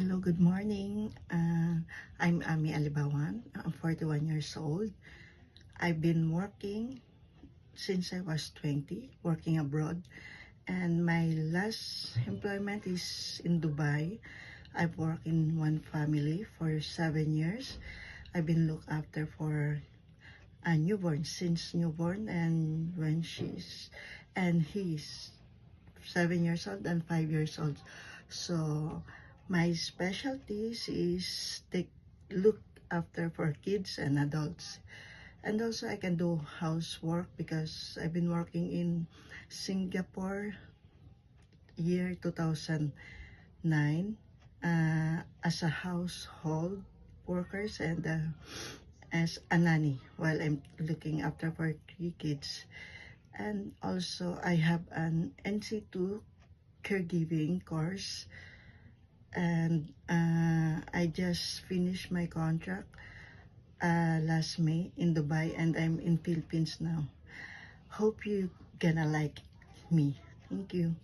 Hello, good morning. I'm Ami Alibawan. I'm 41 years old. I've been working since I was 20, working abroad. And my last employment is in Dubai. I've worked in one family for 7 years. I've been looked after for a newborn since newborn and he's 7 years old and 5 years old. So my specialties is take look after for kids and adults. And also I can do housework because I've been working in Singapore year 2009 as a household workers and as a nanny while I'm looking after for 3 kids. And also I have an NC2 caregiving course, and I just finished my contract last May in Dubai, and I'm in Philippines now. Hope you gonna like me. Thank you.